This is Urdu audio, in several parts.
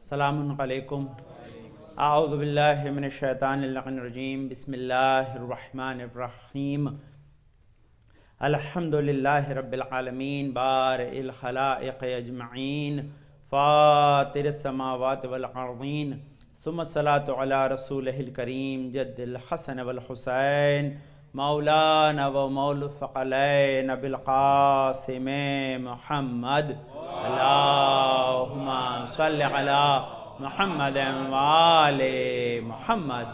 السلام علیکم. اعوذ باللہ من الشیطان الرجیم. بسم اللہ الرحمن الرحیم. الحمد للہ رب العالمین بارئ الخلائق اجمعین فاطر السماوات والارضین ثم الصلاۃ علی رسولہ الکریم جد الحسن والحسین مولانا و مولا الثقلین بالقاسم محمد. اللہم صل علی محمد وآل محمد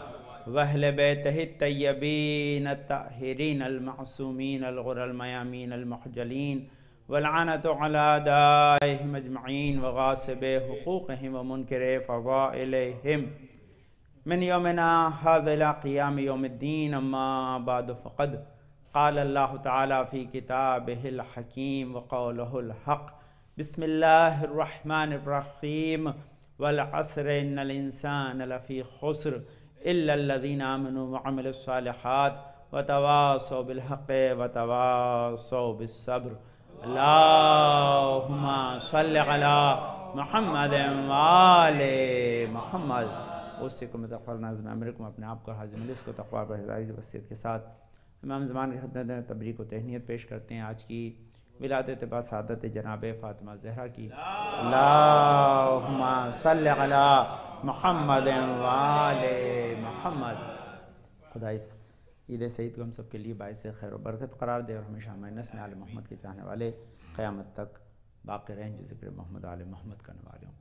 واہل بیتہ الطیبین الطاہرین المعصومین الغر المیامین المخجلین والعنۃ علی اعدائہم اجمعین وغاصب حقوقہم ومنکر فضائلہم من یومنا ھذا الی قیام یوم الدین. اما بعد فقد قال اللہ تعالی فی کتابہ الحکیم وقولہ الحق. بسم اللہ الرحمن الرحیم. والعصر ان الانسان لفی خسر الا الذین آمنوا وعملوا الصالحات وتواصوا بالحق وتواصوا بالصبر. اللہم صل علی محمد وآل محمد. اوصیکم بتقوی اللہ نازم امرکم. اپنے آپ کو حاضر مجلس کو تقوی پر ہدایت وصیت کے ساتھ امام زمان کی خدمت میں تبریک و تہنیت پیش کرتے ہیں آج کی ولادت با سعادت جناب فاطمہ زہرا کی. اللہم صل علی محمد وآل محمد. خدا اس عید سعید کو ہم سب کے لیے باعث خیر و برکت قرار دے اور ہمیشہ ہمارے نسل میں آل محمد کے چاہنے والے قیامت تک باقی رہیں جو ذکر محمد آل محمد کرنے والے ہوں.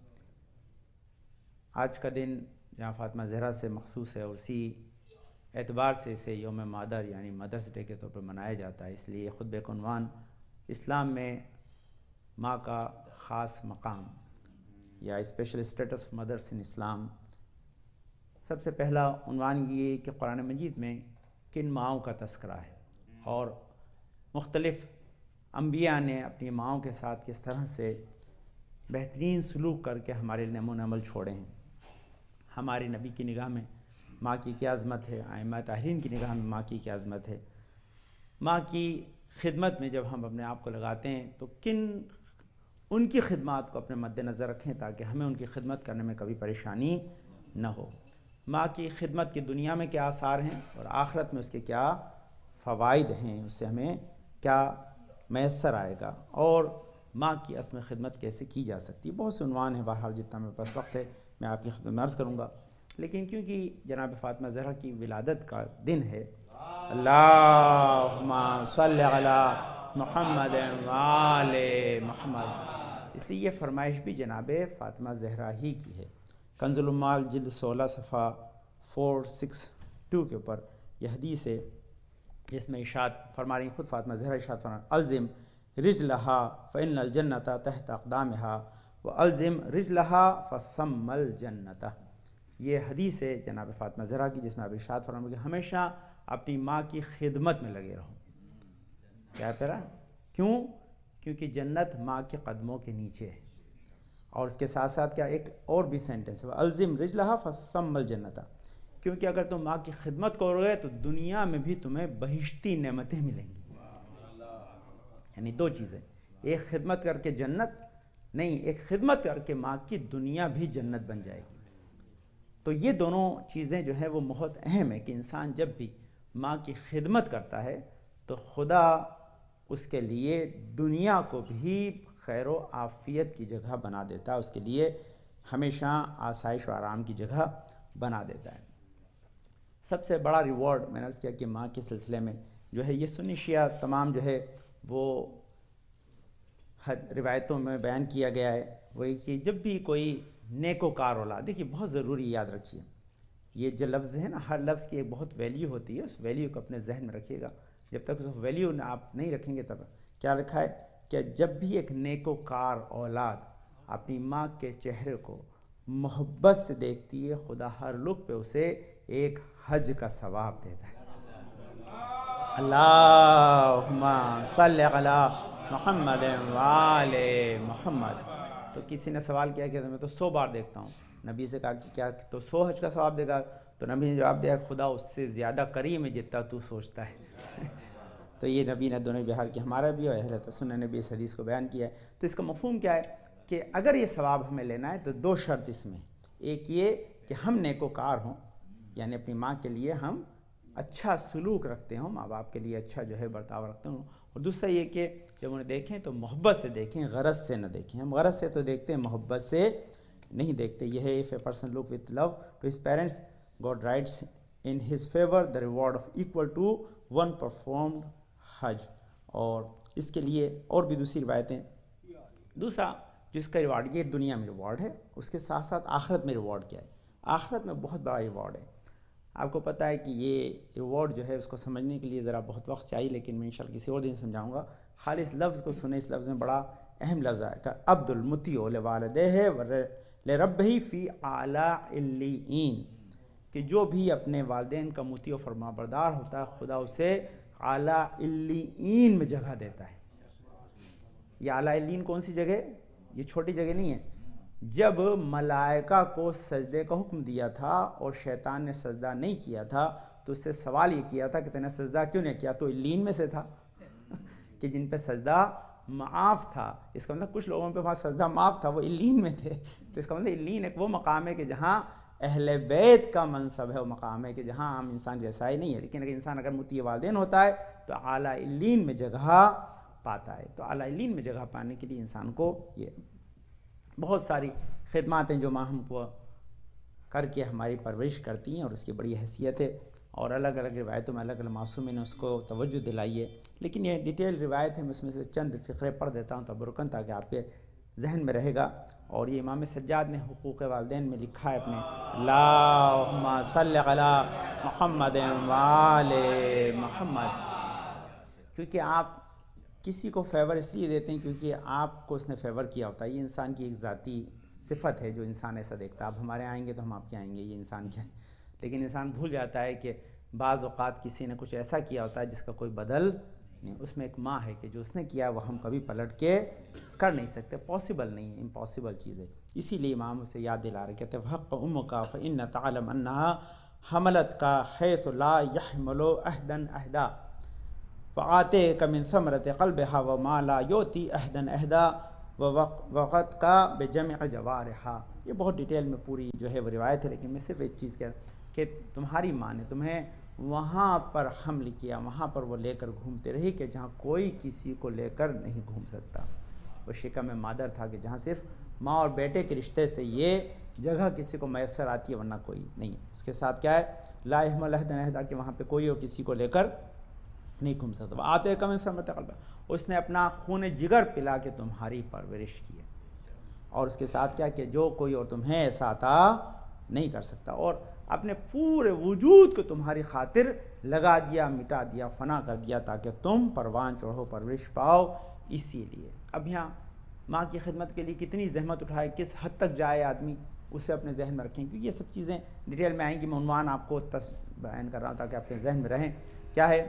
آج کا دن جہاں فاطمہ زہرا سے مخصوص ہے اور اسی اعتبار سے اسے یوم مادر یعنی مدرس ڈے کے طور پر منایا جاتا ہے، اس لیے خطبے کا عنوان اسلام میں ماں کا خاص مقام یا اسپیشل اسٹیٹس آف مدرس ان اسلام. سب سے پہلا عنوان یہ کہ قرآن مجید میں کن ماؤں کا تذکرہ ہے اور مختلف انبیاء نے اپنی ماؤں کے ساتھ کس طرح سے بہترین سلوک کر کے ہمارے نمونہ عمل چھوڑے ہیں. ہمارے نبی کی نگاہ میں ماں کی کیا عظمت ہے، ائمہ طاہرین کی نگاہ میں ماں کی کیا عظمت ہے. ماں کی خدمت میں جب ہم اپنے آپ کو لگاتے ہیں تو ان کی خدمات کو اپنے مد نظر رکھیں تاکہ ہمیں ان کی خدمت کرنے میں کبھی پریشانی نہ ہو. ماں کی خدمت کی دنیا میں کیا آثار ہیں اور آخرت میں اس کے کیا فوائد ہیں، اس سے ہمیں کیا میسر آئے گا اور ماں کی عزم خدمت کیسے کی جا سکتی. بہت سے عنوان ہیں، بہرحال جتنا میرے پاس وقت ہے میں آپ کی خدمت میں عرض کروں گا. لیکن کیونکہ جناب فاطمہ زہرا کی ولادت کا دن ہے، اللہم صل علی محمد وآل محمد، اس لیے یہ فرمائش بھی جناب فاطمہ زہرا ہی کی ہے. کنز الاموال جلد 16 صفحہ 462 کے اوپر یہ حدیث ہے جس میں ارشاد فرما رہی خود فاطمہ زہرا ارشاد فرما الزم رجلہا فإن الجنت تحت اقدامہا والزم رجلہا فثم الجنت. یہ حدیث ہے جناب فاطمہ زہرا کی جس میں آپ ارشاد فرما کہ ہمیشہ اپنی ماں کی خدمت میں لگے رہو. کیا پیرا کیوں؟ کیونکہ جنت ماں کے قدموں کے نیچے ہے. اور اس کے ساتھ ساتھ کیا ایک اور بھی سینٹنس ہے الزم رجلہا فثم الجنت، کیونکہ اگر تم ماں کی خدمت کرو گے تو دنیا میں بھی تمہیں بہشتی نعمتیں ملیں گی. یعنی دو چیزیں، ایک خدمت کر کے جنت نہیں، ایک خدمت کر کے ماں کی دنیا بھی جنت بن جائے گی. تو یہ دونوں چیزیں جو ہیں وہ بہت اہم ہے کہ انسان جب بھی ماں کی خدمت کرتا ہے تو خدا اس کے لیے دنیا کو بھی خیر و عافیت کی جگہ بنا دیتا ہے، اس کے لیے ہمیشہ آسائش و آرام کی جگہ بنا دیتا ہے. سب سے بڑا ریوارڈ میں نے عرض کیا کہ ماں کے سلسلے میں جو ہے یہ سنی شیعہ تمام جو ہے وہ روایتوں میں بیان کیا گیا ہے، وہی کہ جب بھی کوئی نیکوکار اولاد، دیکھیے بہت ضروری یاد رکھیے یہ جو لفظ ہے نا، ہر لفظ کی ایک بہت ویلیو ہوتی ہے، اس ویلیو کو اپنے ذہن میں رکھیے گا. جب تک اس ویلیو آپ نہیں رکھیں گے تب کیا رکھا ہے کہ جب بھی ایک نیکوکار اولاد اپنی ماں کے چہرے کو محبت سے دیکھتی ہے خدا ہر لک پہ اسے ایک حج کا ثواب دیتا ہے. اللہم صل علی محمد وآل محمد. تو کسی نے سوال کیا کہ میں تو 100 بار دیکھتا ہوں. نبی سے کہا کہ کیا تو 100 حج کا ثواب دے گا؟ تو نبی نے جواب دیا خدا اس سے زیادہ کریم ہے جتنا تو سوچتا ہے. تو یہ نبی نے دونوں بہار کی ہمارا بھی اور اہل سنت نے بھی اس حدیث کو بیان کیا ہے. تو اس کا مفہوم کیا ہے کہ اگر یہ ثواب ہمیں لینا ہے تو 2 شرط اس میں، ایک یہ کہ ہم نیکوکار ہوں، یعنی اپنی ماں کے لیے ہم اچھا سلوک رکھتے ہوں، ماں باپ کے لیے اچھا جو ہے برتاؤ رکھتے ہوں، اور دوسرا یہ کہ جب انہیں دیکھیں تو محبت سے دیکھیں، غرض سے نہ دیکھیں۔ ہم غرض سے تو دیکھتے ہیں، محبت سے نہیں دیکھتے۔ یہ ہے if a person look with love to his parents, God writes in his favor the reward of equal to one performed حج۔ اور اس کے لیے اور بھی دوسری روایتیں، دوسرا جس کا ریوارڈ، یہ دنیا میں ریوارڈ ہے، اس کے ساتھ ساتھ آخرت میں ریوارڈ کیا ہے؟ آخرت میں بہت بڑا ریوارڈ ہے۔ آپ کو پتہ ہے کہ یہ ریوارڈ جو ہے اس کو سمجھنے کے لیے ذرا بہت وقت چاہیے، لیکن میں انشاءاللہ کسی اور دن سمجھاؤں گا۔ خالی اس لفظ کو سنیں، اس لفظ میں بڑا اہم لفظ ہے کہ عبد المطیع لوالدیہ لربہ فی اعلیٰ علیین، کہ جو بھی اپنے والدین کا مطیع و فرما بردار ہوتا ہے، خدا اسے اعلیٰ علیین میں جگہ دیتا ہے۔ یہ اعلیٰ علیین کون سی جگہ؟ یہ چھوٹی جگہ نہیں ہے۔ جب ملائکہ کو سجدے کا حکم دیا تھا اور شیطان نے سجدہ نہیں کیا تھا تو اس سے سوال یہ کیا تھا کہ تینے سجدہ کیوں نہیں کیا؟ تو علیین میں سے تھا کہ جن پہ سجدہ معاف تھا۔ اس کا مطلب کچھ لوگوں پہ وہاں سجدہ معاف تھا، وہ علیین میں تھے۔ تو اس کا مطلب علیین ایک وہ مقام ہے کہ جہاں اہل بیت کا منصب ہے، وہ مقام ہے کہ جہاں عام انسان کی رسائی نہیں ہے، لیکن اگر انسان اگر مطیع والدین ہوتا ہے تو اعلیٰ علیین میں جگہ پاتا ہے۔ تو اعلیٰ علیین میں جگہ پانے کے لیے انسان کو یہ بہت ساری خدمات ہیں جو ماں ہم کو کر کے ہماری پرورش کرتی ہیں، اور اس کی بڑی حیثیت ہے، اور الگ الگ روایتوں میں الگ الگ معصومین نے اس کو توجہ دلائی ہے۔ لیکن یہ ڈیٹیل روایت ہے، میں اس میں سے چند فقرے پڑھ دیتا ہوں تبرکاً، تاکہ آپ کے ذہن میں رہے گا۔ اور یہ امام سجاد نے حقوق والدین میں لکھا ہے اپنے، اللہم صلی علی محمد وآل محمد، کیونکہ آپ کسی کو فیور اس لیے دیتے ہیں کیونکہ آپ کو اس نے فیور کیا ہوتا ہے۔ یہ انسان کی ایک ذاتی صفت ہے جو انسان ایسا دیکھتا ہے۔ آپ ہمارے آئیں گے تو ہم آپ کے آئیں گے، یہ انسان کیا ہے۔ لیکن انسان بھول جاتا ہے کہ بعض اوقات کسی نے کچھ ایسا کیا ہوتا ہے جس کا کوئی بدل نہیں۔ اس میں ایک ماں ہے کہ جو اس نے کیا وہ ہم کبھی پلٹ کے کر نہیں سکتے، پاسبل نہیں ہے، امپاسبل چیز ہے۔ اسی لیے امام اسے یاد دلا رہے، کہتے ہیں حق امک فإن تعلم انها حملت کا حیث لا يحمل عہدا عہدا وآتیک من ثمرۃ قلبها وما لا یؤتی عہدا عہدا ووقت کا بجمع جوارحا۔ یہ بہت ڈیٹیل میں پوری جو ہے وہ روایت ہے، لیکن میں صرف ایک چیز کہہ کہ تمہاری ماں نے تمہیں وہاں پر حمل کیا، وہاں پر وہ لے کر گھومتے رہی کہ جہاں کوئی کسی کو لے کر نہیں گھوم سکتا۔ وہ شکم مادر تھا کہ جہاں صرف ماں اور بیٹے کے رشتے سے یہ جگہ کسی کو میسر آتی ہے، ورنہ کوئی نہیں ہے۔ اس کے ساتھ کیا ہے؟ لا يحمل عہدا عہدا، کہ وہاں پہ کوئی اور کسی کو لے کر نہیں گھوم سکتا۔ آتے کم ثمرۃ قلب، اس نے اپنا خون جگر پلا کے تمہاری پرورش کی ہے، اور اس کے ساتھ کیا کہ جو کوئی اور تمہیں ایسا عطا نہیں کر سکتا، اور اپنے پورے وجود کو تمہاری خاطر لگا دیا، مٹا دیا، فنا کر دیا، تاکہ تم پروان چڑھو، پرورش پاؤ۔ اسی لیے اب یہاں ماں کی خدمت کے لیے کتنی زحمت اٹھائے، کس حد تک جائے آدمی، اسے اپنے ذہن میں رکھیں، کیونکہ یہ سب چیزیں ڈیٹیل میں آئیں گی۔ میں عنوان آپ کو بیان کر رہا ہوں تاکہ آپ کے ذہن میں رہیں۔ کیا ہے؟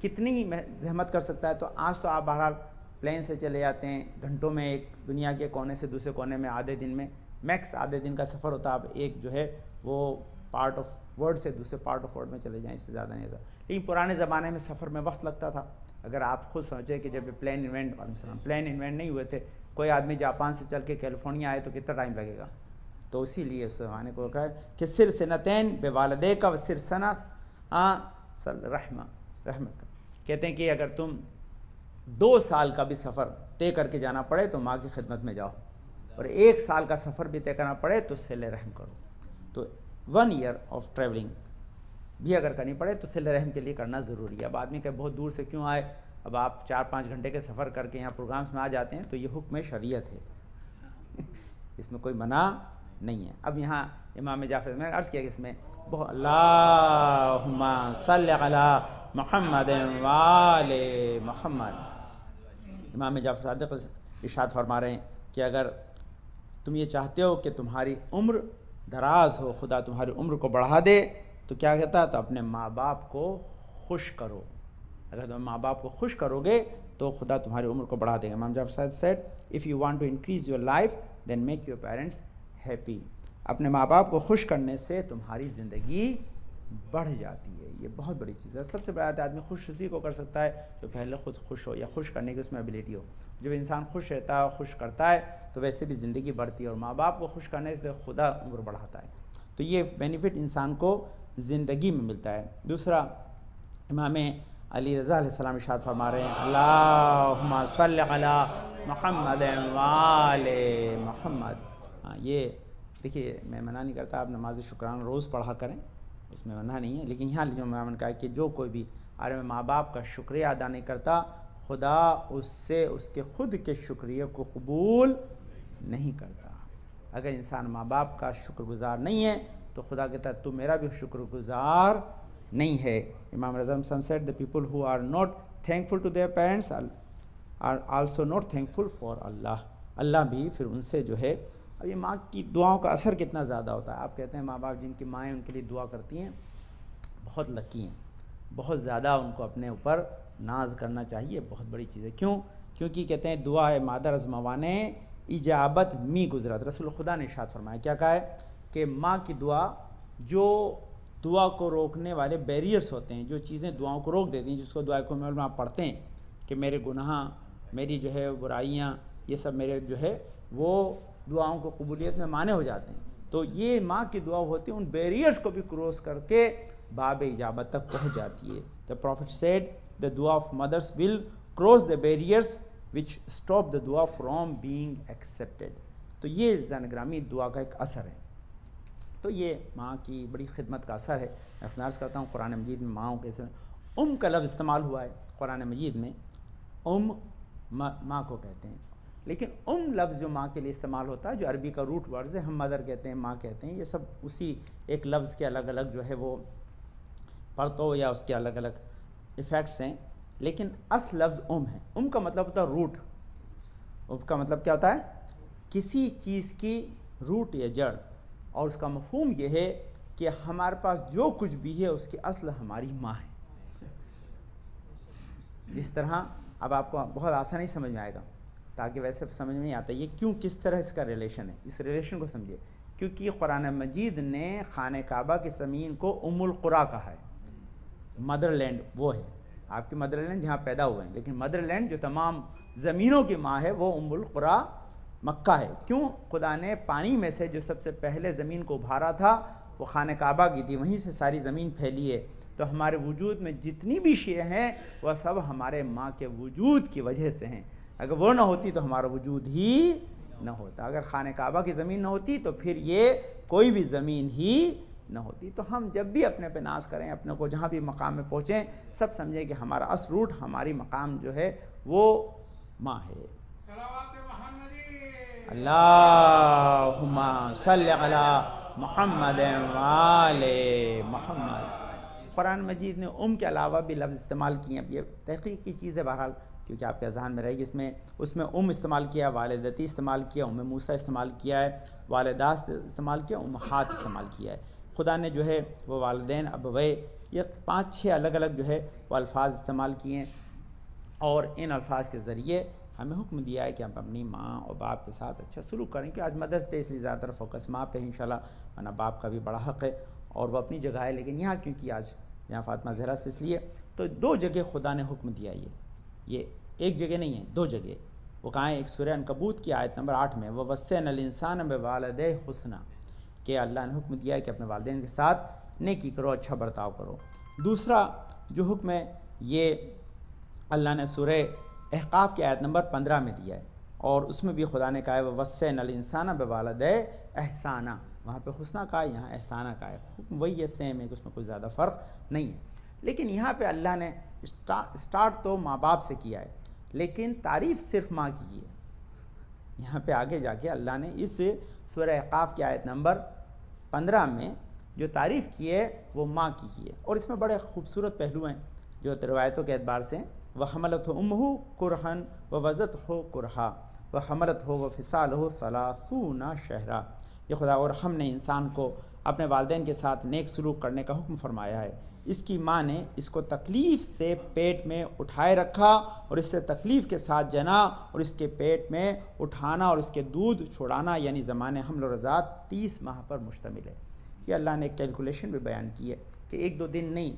کتنی زحمت کر سکتا ہے؟ تو آج تو آپ بہرحال پلین سے چلے جاتے ہیں، گھنٹوں میں ایک دنیا کے کونے سے دوسرے کونے میں، آدھے دن میں میکس آدھے دن کا سفر ہوتا ہے۔ اب ایک جو ہے وہ پارٹ آف ورلڈ سے دوسرے پارٹ آف ورلڈ میں چلے جائیں، اس سے زیادہ نہیں ہوتا۔ لیکن پرانے زمانے میں سفر میں وقت لگتا تھا۔ اگر آپ خود سوچیں کہ جب پلین ایونٹ، وعلیکم السلام، پلین ایونٹ نہیں ہوئے تھے، کوئی آدمی جاپان سے چل کے کیلیفورنیا آئے تو کتنا ٹائم لگے گا؟ تو اسی لیے اس زمانے کو کہا ہے کہ سر سنتین بے والدے کا سر سنا رحمہ، کہتے ہیں کہ اگر تم 2 سال کا بھی سفر طے کر کے جانا پڑے تو ماں کی خدمت میں جاؤ، اور 1 سال کا سفر بھی طے کرنا پڑے تو صلہ رحم کرو۔ تو 1 ایئر آف ٹریولنگ بھی اگر کرنی پڑے تو صلہ رحم کے لیے کرنا ضروری ہے۔ اب آدمی کہ بہت دور سے کیوں آئے، اب آپ 4-5 گھنٹے کے سفر کر کے یہاں پروگرامز میں آ جاتے ہیں تو یہ حکم شریعت ہے، اس میں کوئی منع نہیں ہے۔ اب یہاں امام جعفر، میں نے عرض کیا کہ اس میں اللہم صلی علی محمد وآل محمد، امام جعفر صادق ارشاد فرما رہے ہیں کہ اگر تم یہ چاہتے ہو کہ تمہاری عمر دراز ہو، خدا تمہاری عمر کو بڑھا دے، تو کیا کہتا ہے؟ تو اپنے ماں باپ کو خوش کرو۔ اگر تم ماں باپ کو خوش کرو گے تو خدا تمہاری عمر کو بڑھا دے گا۔ امام جعفر صادق said if you want to increase your life then make your parents happy۔ اپنے ماں باپ کو خوش کرنے سے تمہاری زندگی بڑھ جاتی ہے، یہ بہت بڑی چیز ہے۔ سب سے بڑا آدمی خوش اسی کو کر سکتا ہے جو پہلے خود خوش ہو، یا خوش کرنے کی اس میں ابیلٹی ہو۔ جب انسان خوش رہتا ہے، خوش کرتا ہے، تو ویسے بھی زندگی بڑھتی ہے، اور ماں باپ کو خوش کرنے سے خدا عمر بڑھاتا ہے. تو یہ بینیفٹ انسان کو زندگی میں ملتا ہے. دوسرا، امام علی رضا علیہ السلام ارشاد فرما رہے ہیں اللہم صلی علی محمد وآل محمد. یہ دیکھیے میں منع نہیں کرتا، آپ نماز شکرانہ روز پڑھا کریں، اس میں منع نہیں ہے، لیکن یہاں جو میں نے کہا کہ جو کوئی بھی عالم ماں باپ کا شکریہ ادا نہیں کرتا، خدا اس سے اس کے خود کے شکریہ کو قبول نہیں کرتا. اگر انسان ماں باپ کا شکر گزار نہیں ہے تو خدا کہتا ہے تو میرا بھی شکر گزار نہیں ہے. امام رضا said the people who are not thankful to their parents are also not thankful for Allah. اللہ بھی پھر ان سے جو ہے، اب یہ ماں کی دعاؤں کا اثر کتنا زیادہ ہوتا ہے. آپ کہتے ہیں ماں باپ جن کی مائیں ان کے لیے دعا کرتی ہیں بہت لکی ہیں، بہت زیادہ ان کو اپنے اوپر ناز کرنا چاہیے، بہت بڑی چیز ہے. کیوں؟ کیونکہ کہتے ہیں دعا ہے مادر از موانے اجابت می گزرت. رسول خدا نے ارشاد فرمایا، کیا کہا ہے کہ ماں کی دعا، جو دعا کو روکنے والے بیریئرز ہوتے ہیں، جو چیزیں دعاؤں کو روک دیتی ہیں، جس کو دعا کو میں آپ پڑھتے ہیں کہ میرے گناہ، میری جو ہے برائیاں، یہ سب میرے جو ہے وہ دعاؤں کو قبولیت میں مانے ہو جاتے ہیں. تو یہ ماں کی دعا ہوتی ہے، ان بیریئرز کو بھی کروس کر کے باب اجابت تک پہنچ جاتی ہے. The Prophet said the dua of mothers will cross the barriers which stop the dua from being accepted. تو یہ زن گرامی دعا کا ایک اثر ہے. تو یہ ماں کی بڑی خدمت کا اثر ہے. میں اختیار کرتا ہوں قرآن مجید میں ماؤں کے اصل کا لفظ استعمال ہوا ہے قرآن مجید میں. ماں کو کہتے ہیں، لیکن لفظ جو ماں کے لیے استعمال ہوتا ہے، جو عربی کا روٹ ورڈز ہے، ہم مدر کہتے ہیں، ماں کہتے ہیں، یہ سب اسی ایک لفظ کے الگ الگ جو ہے وہ پرتو یا اس کے الگ الگ ایفیکٹس ہیں، لیکن اصل لفظ ہے. کا مطلب ہوتا ہے روٹ. کا مطلب کیا ہوتا ہے؟ کسی چیز کی روٹ یا جڑ. اور اس کا مفہوم یہ ہے کہ ہمارے پاس جو کچھ بھی ہے اس کی اصل ہماری ماں ہے. جس طرح اب آپ کو بہت آسانی سمجھ میں آئے گا، تاکہ ویسے سمجھ میں نہیں آتا یہ کیوں، کس طرح اس کا ریلیشن ہے. اس ریلیشن کو سمجھے، کیونکہ قرآن مجید نے خانہ کعبہ کی زمین کو القریٰ کہا ہے. مدر لینڈ وہ ہے، آپ کی مدر لینڈ جہاں پیدا ہوئے ہیں، لیکن مدر لینڈ جو تمام زمینوں کی ماں ہے وہ القریٰ مکہ ہے. کیوں؟ خدا نے پانی میں سے جو سب سے پہلے زمین کو ابھارا تھا وہ خانہ کعبہ کی تھی، وہیں سے ساری زمین پھیلی ہے. تو ہمارے وجود میں جتنی بھی شے ہیں وہ سب ہمارے ماں کے وجود کی وجہ سے ہیں. اگر وہ نہ ہوتی تو ہمارا وجود ہی نہ ہوتا. اگر خانہ کعبہ کی زمین نہ ہوتی تو پھر یہ کوئی بھی زمین ہی نہ ہوتی. تو ہم جب بھی اپنے پہ ناز کریں، اپنے کو جہاں بھی مقام میں پہنچیں، سب سمجھیں کہ ہمارا اصل روٹ، ہماری مقام جو ہے وہ ماں ہے. اللہم صلی علی محمد وآل محمد. قرآن مجید نے کے علاوہ بھی لفظ استعمال کیے ہیں. اب یہ تحقیق کی چیز ہے بہرحال، کیونکہ آپ کے اذہان میں رہے گی. اس میں استعمال کیا، والدتی استعمال کیا، موسیٰ استعمال کیا ہے، والدات استعمال کیا، امہات استعمال کیا ہے. خدا نے جو ہے وہ والدین، ابوے، یہ 5-6 الگ الگ جو ہے وہ الفاظ استعمال کیے ہیں، اور ان الفاظ کے ذریعے ہمیں حکم دیا ہے کہ ہم اپنی ماں اور باپ کے ساتھ اچھا سلوک کریں. کہ آج مدرس ڈے، اس لیے زیادہ تر فوکس ماں پہ انشاءاللہ، ورنہ باپ کا بھی بڑا حق ہے اور وہ اپنی جگہ ہے. لیکن یہاں کیونکہ آج یہاں فاطمہ زہرا سے، اس لیے تو 2 جگہ خدا نے حکم دیا. یہ ایک جگہ نہیں ہے، 2 جگہ. وہ کہاں ہے؟ ایک سورہ عنکبوت کی آیت نمبر 8 میں وَوَصَّيْنَا الْإِنسَانَ بِوَالِدَيْهِ حُسْنًا، کہ اللہ نے حکم دیا ہے کہ اپنے والدین کے ساتھ نیکی کرو، اچھا برتاؤ کرو. دوسرا جو حکم ہے یہ اللہ نے سورہ احقاف کی آیت نمبر 15 میں دیا ہے، اور اس میں بھی خدا نے کہا ہے وَوَصَّيْنَا الْإِنسَانَ بِوَالِدَيْهِ احسانا. وہاں پہ حسنہ کا ہے، یہاں احسانہ کا ہے. حکم وہی ہے، سیم ہے، کہ اس میں کوئی زیادہ فرق نہیں ہے. لیکن یہاں پہ اللہ نے اسٹارٹ تو ماں باپ سے کیا ہے، لیکن تعریف صرف ماں کی ہے. یہاں پہ آگے جا کے اللہ نے اس سورہ احقاف کی آیت نمبر 15 میں جو تعریف کی ہے وہ ماں کی ہے. اور اس میں بڑے خوبصورت پہلو ہیں جو روایتوں کے اعتبار سے. وَحَمَلَتْهُ أُمُّهُ كُرْهًا وَوَضَعَتْهُ كُرْهًا وَحَمَلَتْهُ وَفِصَالُهُ 30 شهرًا. یہ خدا، اور ہم نے انسان کو اپنے والدین کے ساتھ نیک سلوک کرنے کا حکم فرمایا ہے. اس کی ماں نے اس کو تکلیف سے پیٹ میں اٹھائے رکھا، اور اس سے تکلیف کے ساتھ جنا، اور اس کے پیٹ میں اٹھانا اور اس کے دودھ چھوڑانا، یعنی زمان حمل و رضاعت 30 ماہ پر مشتمل ہے. یہ اللہ نے ایک کیلکولیشن بھی بیان کی ہے کہ 1-2 دن نہیں،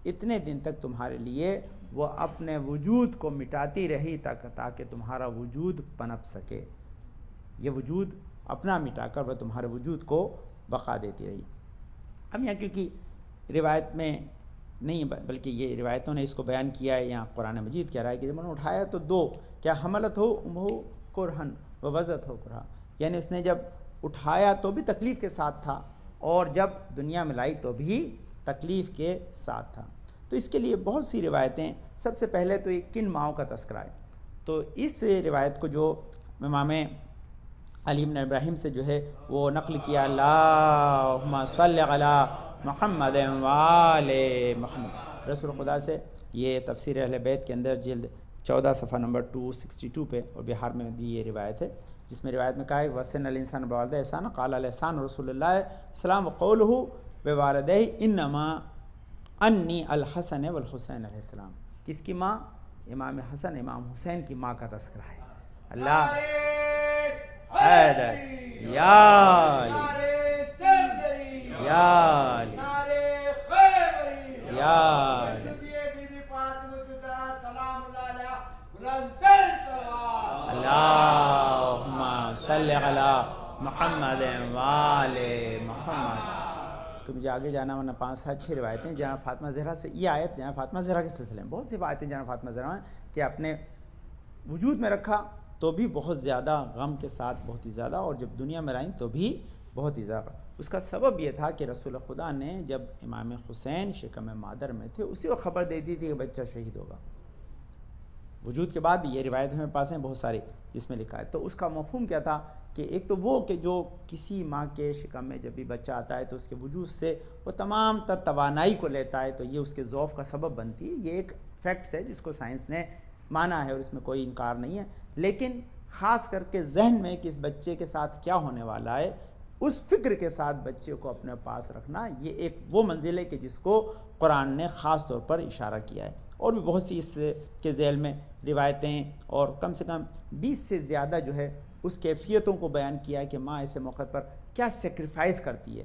اتنے دن تک تمہارے لیے وہ اپنے وجود کو مٹاتی رہی تاکہ تمہارا وجود پنپ سکے. یہ وجود اپنا مٹا کر وہ تمہارے وجود کو بقا دیتی رہی۔ اب یہاں کیونکہ روایت میں نہیں بلکہ یہ روایتوں نے اس کو بیان کیا ہے، یہاں قرآن مجید کہہ رہا ہے کہ جب انہوں نے اٹھایا تو دو، کیا حملت ہو امہ کرہن و وضعت ہو کرہا، یعنی اس نے جب اٹھایا تو بھی تکلیف کے ساتھ تھا اور جب دنیا میں لائی تو بھی تکلیف کے ساتھ تھا۔ تو اس کے لیے بہت سی روایتیں، سب سے پہلے تو یہ کن ماؤں کا تذکرہ ہے، تو اس روایت کو جو امام علی بن ابراہیم سے جو ہے وہ نقل کیا، اللہم صلی علی محمد وآل محمد، رسول خدا سے، یہ تفسیر اہل بیت کے اندر جلد 14 صفحہ نمبر 262 پہ، اور بہار میں بھی یہ روایت ہے، جس میں روایت میں کہا ہے وَسَنَّ الْإِنسَانَ بِوَالِدَيْهِ احسانا قال الْإِحسانُ رسول اللہ السلام وقوله بِوَالِدَيْهِ انما انی الحسن والحسین علیہ السلام، کس کی ماں؟ امام حسن امام حسین کی ماں کا تذکرہ ہے، اللہ حیدر یا علی یا علی یا علی اللہم صلی علی محمد وآل محمد۔ تو مجھے آگے جانا ورنہ 5-6 روایتیں جہاں فاطمہ زہرا سے، یہ آیت جہاں فاطمہ زہرا کے سلسلے میں بہت سی آیتیں جہاں فاطمہ زہرا ہیں کہ اپنے وجود میں رکھا تو بھی بہت زیادہ غم کے ساتھ، بہت ہی زیادہ، اور جب دنیا میں لائیں تو بھی بہت ہی زیادہ۔ اس کا سبب یہ تھا کہ رسول خدا نے جب امام حسین شکم مادر میں تھے اسی وقت خبر دے دی تھی کہ بچہ شہید ہوگا، وجود کے بعد بھی یہ روایت ہمیں پاس ہیں بہت ساری جس میں لکھا ہے۔ تو اس کا مفہوم کیا تھا کہ ایک تو وہ کہ جو کسی ماں کے شکم میں جب بھی بچہ آتا ہے تو اس کے وجود سے وہ تمام تر توانائی کو لیتا ہے، تو یہ اس کے ضعف کا سبب بنتی ہے، یہ ایک فیکٹس ہے جس کو سائنس نے مانا ہے اور اس میں کوئی انکار نہیں ہے، لیکن خاص کر کے ذہن میں کہ اس بچے کے ساتھ کیا ہونے والا ہے، اس فکر کے ساتھ بچے کو اپنے پاس رکھنا، یہ ایک وہ منزل ہے کہ جس کو قرآن نے خاص طور پر اشارہ کیا ہے۔ اور بھی بہت سی اس کے ذیل میں روایتیں اور کم سے کم 20 سے زیادہ جو ہے اس کیفیتوں کو بیان کیا ہے کہ ماں ایسے موقع پر کیا سیکریفائز کرتی ہے۔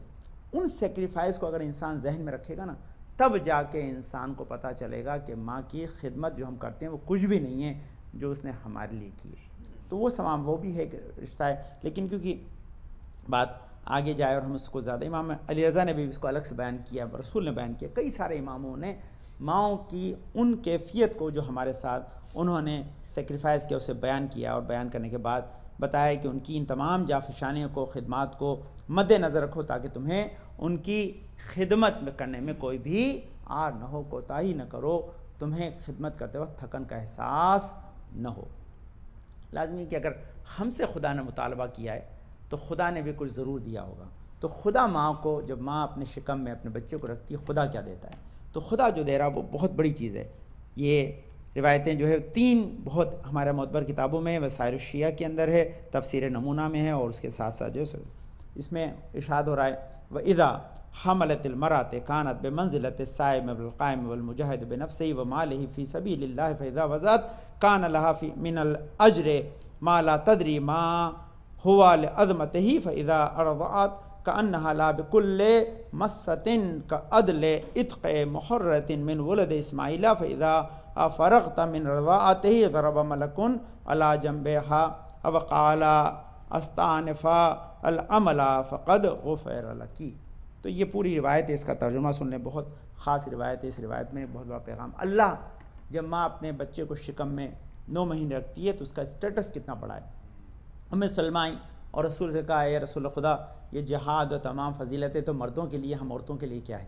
ان سیکریفائز کو اگر انسان ذہن میں رکھے گا نا، تب جا کے انسان کو پتہ چلے گا کہ ماں کی خدمت جو ہم کرتے ہیں وہ کچھ بھی نہیں ہے جو اس نے ہمارے لیے کی ہے۔ تو وہ تمام وہ بھی ہے کہ رشتہ ہے، لیکن کیونکہ بات آگے جائے اور ہم اس کو زیادہ، امام علی رضا نے بھی اس کو الگ سے بیان کیا، رسول نے بیان کیا، کئی سارے اماموں نے ماؤں کی ان کیفیت کو جو ہمارے ساتھ انہوں نے سیکریفائز کیا اسے بیان کیا، اور بیان کرنے کے بعد بتایا کہ ان کی ان تمام جافشانیوں کو، خدمات کو مد نظر رکھو تاکہ تمہیں ان کی خدمت میں کرنے میں کوئی بھی آر نہ ہو، کوتاہی نہ کرو، تمہیں خدمت کرتے وقت تھکن کا احساس نہ ہو۔ لازمی کہ اگر ہم سے خدا نے مطالبہ کیا ہے تو خدا نے بھی کچھ ضرور دیا ہوگا، تو خدا ماں کو، جب ماں اپنے شکم میں اپنے بچے کو رکھتی ہے، خدا کیا دیتا ہے؟ تو خدا جو دے رہا وہ بہت بڑی چیز ہے۔ یہ روایتیں جو ہے 3 بہت ہمارے معتبر کتابوں میں، وسائل الشیعہ کے اندر ہے، تفسیر نمونہ میں ہے، اور اس کے ساتھ ساتھ جو ہے اس میں ارشاد ہو رہا ہے وَإِذَا حَمَلَتِ الْمَرْأَةُ كَانَتْ بِمَنزِلَةِ الصَّائِمِ وَالْقَائِمِ وَالْمُجَاهِدِ بِنَفْسِهِ وَمَالِهِ فِي سَبِيلِ اللَّهِ فَإِذَا وَضَعَتْ كَانَ لَهَا مِنَ الْأَجْرِ مَا لَا تَدْرِي مَا هو لعظمته فإذا أرضعت كأنها لا بكل مسة كعدل إتق محرة من ولد إسماعيل فإذا فرغت من رضاعته ضرب ملك على جنبها وقال استعنف العمل فقد غفر لك۔ تو یہ پوری روایت ہے، اس کا ترجمہ سن لیں، بہت خاص روایت ہے۔ اس روایت میں بہت بڑا پیغام، اللہ جب ماں اپنے بچے کو شکم میں 9 مہینے رکھتی ہے تو اس کا اسٹیٹس کتنا بڑا ہے۔ ہمیں سلمائیں اور رسول سے کہا اے رسول خدا، یہ جہاد و تمام فضیلتیں تو مردوں کے لیے، ہم عورتوں کے لیے کیا ہے؟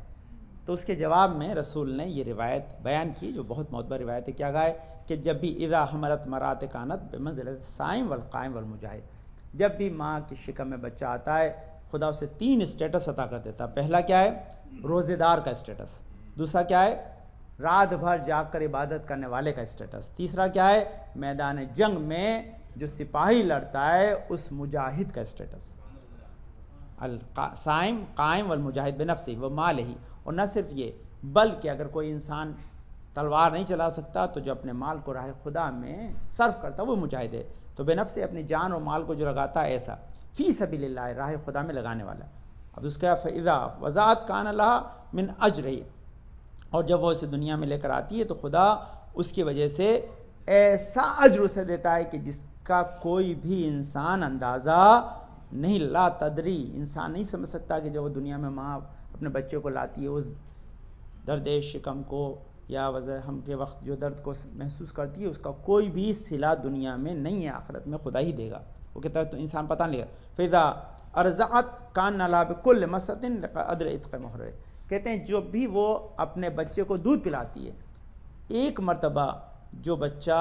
تو اس کے جواب میں رسول نے یہ روایت بیان کی جو بہت معتبر روایت ہے، کیا کہا ہے کہ جب بھی اذا حملت مرات کانت بمنزلۃ الصائم والقائم والمجاہد، جب بھی ماں کی شکم میں بچہ آتا ہے خدا اسے 3 اسٹیٹس عطا کر دیتا ہے۔ پہلا کیا ہے؟ روزے دار کا اسٹیٹس، دوسرا کیا ہے؟ رات بھر جاگ کر عبادت کرنے والے کا اسٹیٹس، تیسرا کیا ہے؟ میدان جنگ میں جو سپاہی لڑتا ہے اس مجاہد کا اسٹیٹس، الصائم قائم والمجاہد بنفسہ ومالہ۔ اور نہ صرف یہ بلکہ اگر کوئی انسان تلوار نہیں چلا سکتا تو جو اپنے مال کو راہ خدا میں صرف کرتا وہ مجاہد ہے، تو بنفسہ اپنی جان اور مال کو جو لگاتا ہے ایسا فی سبیل اللہ، راہ خدا میں لگانے والا۔ اب اس کا فإذا وضعت کان لها من اجرہ، اور جب وہ اسے دنیا میں لے کر آتی ہے تو خدا اس کی وجہ سے ایسا اجر اسے دیتا ہے کہ جس کا کوئی بھی انسان اندازہ نہیں، لا تدری، انسان نہیں سمجھ سکتا کہ جب وہ دنیا میں ماں اپنے بچے کو لاتی ہے اس درد شکم کو یا وضع ہم کے وقت جو درد کو محسوس کرتی ہے، اس کا کوئی بھی صلہ دنیا میں نہیں ہے، آخرت میں خدا ہی دے گا۔ وہ کہتا ہے تو انسان پتہ نہیں لگا۔ فضا ارزعت کان نلا بکل مسطن قدر عتق محرر، کہتے ہیں جو بھی وہ اپنے بچے کو دودھ پلاتی ہے، ایک مرتبہ جو بچہ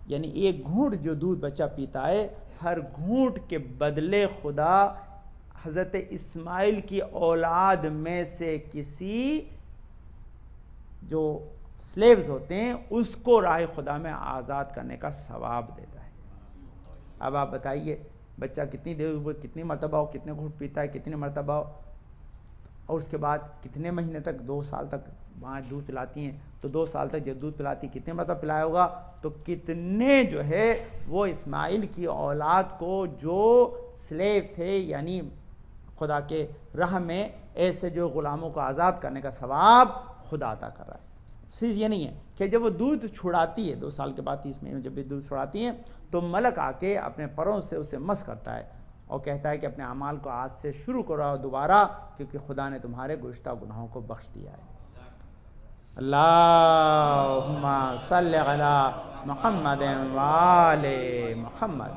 یعنی ایک گھونٹ جو دودھ بچہ پیتا ہے، ہر گھونٹ کے بدلے خدا حضرت اسماعیل کی اولاد میں سے کسی جو سلیوز ہوتے ہیں اس کو راہ خدا میں آزاد کرنے کا ثواب دیتا ہے۔ اب آپ بتائیے بچہ کتنی دیر کتنی مرتبہ ہو، کتنے گھونٹ پیتا ہے، کتنی مرتبہ ہو، اور اس کے بعد کتنے مہینے تک، 2 سال تک وہاں دودھ پلاتی ہیں، تو 2 سال تک جب دودھ پلاتی کتنے مرتبہ پلایا ہوگا، تو کتنے جو ہے وہ اسماعیل کی اولاد کو جو سلیو تھے یعنی خدا کے راہ میں ایسے جو غلاموں کو آزاد کرنے کا ثواب خدا عطا کر رہا ہے۔ صرف یہ نہیں ہے کہ جب وہ دودھ چھڑاتی ہے 2 سال کے بعد 30 مہینے جب بھی دودھ چھڑاتی ہیں تو ملک آ کے اپنے پروں سے اسے مس کرتا ہے اور کہتا ہے کہ اپنے اعمال کو آج سے شروع کرو دوبارہ، کیونکہ خدا نے تمہارے گزشتہ گناہوں کو بخش دیا ہے۔ اللہم صلی علی محمد وآل محمد۔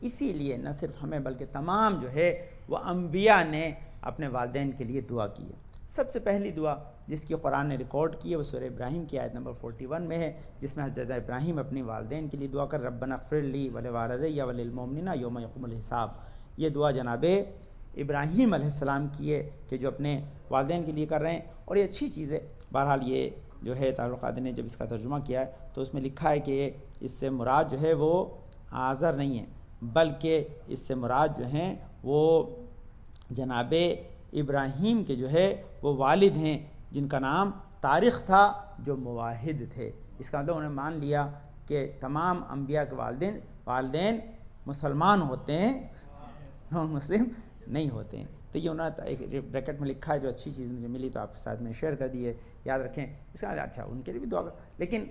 اسی لیے نہ صرف ہمیں بلکہ تمام جو ہے وہ انبیاء نے اپنے والدین کے لیے دعا کی ہے۔ سب سے پہلی دعا جس کی قرآن نے ریکارڈ کی ہے وہ سورہ ابراہیم کی آیت نمبر 41 میں ہے، جس میں حضرت ابراہیم اپنی والدین کے لیے دعا کر ربنا اغفر لی ولوالدی وللمؤمنین یوم یقوم الحساب۔ یہ دعا جناب ابراہیم علیہ السلام کی ہے کہ جو اپنے والدین کے لیے کر رہے ہیں، اور یہ اچھی چیز ہے۔ بہرحال یہ جو ہے تعلقات نے جب اس کا ترجمہ کیا ہے تو اس میں لکھا ہے کہ اس سے مراد جو ہے وہ آزر نہیں ہے، بلکہ اس سے مراد جو ہیں وہ جناب ابراہیم کے جو ہے وہ والد ہیں جن کا نام طارق تھا، جو موحد تھے۔ اس کا مطلب انہوں نے مان لیا کہ تمام انبیاء کے والدین مسلمان ہوتے ہیں، نان مسلم نہیں ہوتے ہیں۔ تو یہ انہوں نے ایک بریکٹ میں لکھا ہے، جو اچھی چیز مجھے ملی تو آپ کے ساتھ میں شیئر کر دی ہے، یاد رکھیں۔ اس کا اچھا ان کے لیے بھی دعا کر، لیکن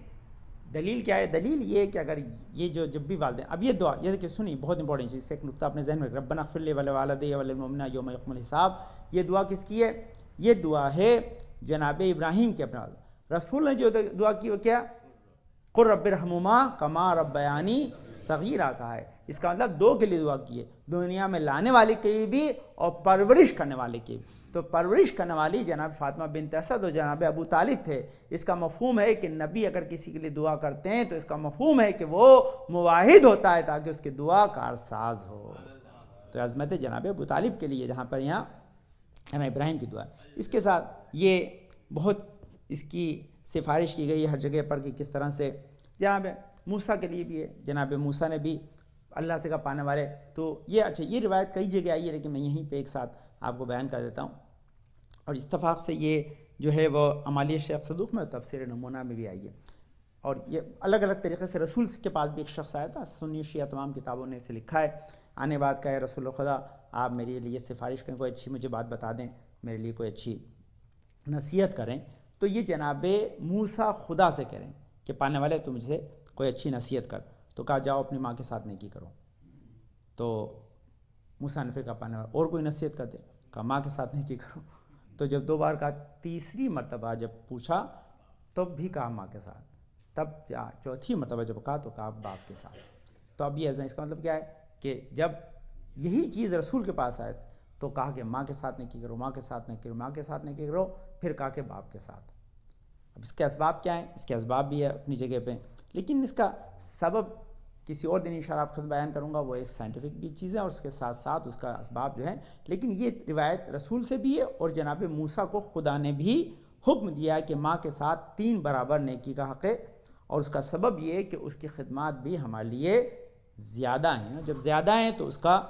دلیل کیا ہے؟ دلیل یہ کہ اگر یہ جو جب بھی والدین، اب یہ دعا یہ کہ سنی بہت امپورٹنٹ چیز، ایک نقطہ اپنے ذہن میں ربنا اغفر لی ولوالدی وللمؤمنین یوم یقوم الحساب۔ یہ دعا کس کی ہے؟ یہ دعا ہے جناب ابراہیم کے اپنے والد۔ رسول نے جو دعا کی وہ کیا؟ قل رب ارحمہما کما ربیانی صغیرہ کہا ہے۔ اس کا مطلب 2 کے لیے دعا کی ہے، دنیا میں لانے والے کے لیے بھی اور پرورش کرنے والے کے بھی۔ تو پرورش کرنے والی جناب فاطمہ بنت اسد اور جناب ابو طالب تھے۔ اس کا مفہوم ہے کہ نبی اگر کسی کے لیے دعا کرتے ہیں تو اس کا مفہوم ہے کہ وہ موحد ہوتا ہے تاکہ اس کی دعا کارساز ہو۔ تو عظمت جناب ابو طالب کے لیے جہاں پر یہاں ابراہیم کی دعا ہے۔ اس کے ساتھ یہ بہت اس کی سفارش کی گئی ہے ہر جگہ پر کہ کس طرح سے جناب موسیٰ کے لیے بھی ہے، جناب موسیٰ نے بھی اللہ سے کا پانے والے۔ تو یہ اچھا یہ روایت کئی جگہ آئی ہے، لیکن میں یہیں پہ ایک ساتھ آپ کو بیان کر دیتا ہوں۔ اور اتفاق سے یہ جو ہے وہ عمالیہ شیخ صدوق میں اور تفسیر نمونہ میں بھی آئی ہے، اور یہ الگ الگ طریقے سے رسول کے پاس بھی ایک شخص آیا تھا، سنی شیعہ تمام کتابوں نے اسے لکھا ہے، آنے بعد کا ہے رسول خدا آپ میرے لیے سفارش کریں، کوئی اچھی مجھے بات بتا دیں، میرے لیے کوئی اچھی نصیحت کریں۔ تو یہ جناب موسیٰ خدا سے کہہ رہے ہیں کہ پانے والے تو مجھ سے کوئی اچھی نصیحت کر، تو کہا جاؤ اپنی ماں کے ساتھ نیکی کرو۔ تو موسیٰ نے پھر کہا پانے والے اور کوئی نصیحت کر دے، کہا ماں کے ساتھ نیکی کرو۔ تو جب 2 بار کہا، تیسری مرتبہ جب پوچھا تب بھی کہا ماں کے ساتھ، تب چوتھی مرتبہ جب کہا تو کہا باپ کے ساتھ۔ تو اب یہ اس کا مطلب کیا ہے کہ جب یہی چیز رسول کے پاس آئے تو کہا کہ ماں کے ساتھ نیکی کرو، ماں کے ساتھ نیکی کرو، ماں کے ساتھ نیکی کرو، پھر کہا کہ باپ کے ساتھ۔ اب اس کے اسباب کیا ہیں؟ اس کے اسباب بھی ہے اپنی جگہ پہ، لیکن اس کا سبب کسی اور دن انشاءاللہ آپ خود بیان کروں گا، وہ ایک سائنٹیفک بھی چیز ہے اور اس کے ساتھ ساتھ اس کا اسباب جو ہے۔ لیکن یہ روایت رسول سے بھی ہے اور جناب موسیٰ کو خدا نے بھی حکم دیا ہے کہ ماں کے ساتھ 3 برابر نیکی کا حق ہے، اور اس کا سبب یہ ہے کہ اس کی خدمات بھی ہمارے لیے زیادہ ہیں۔ جب زیادہ ہیں تو اس کا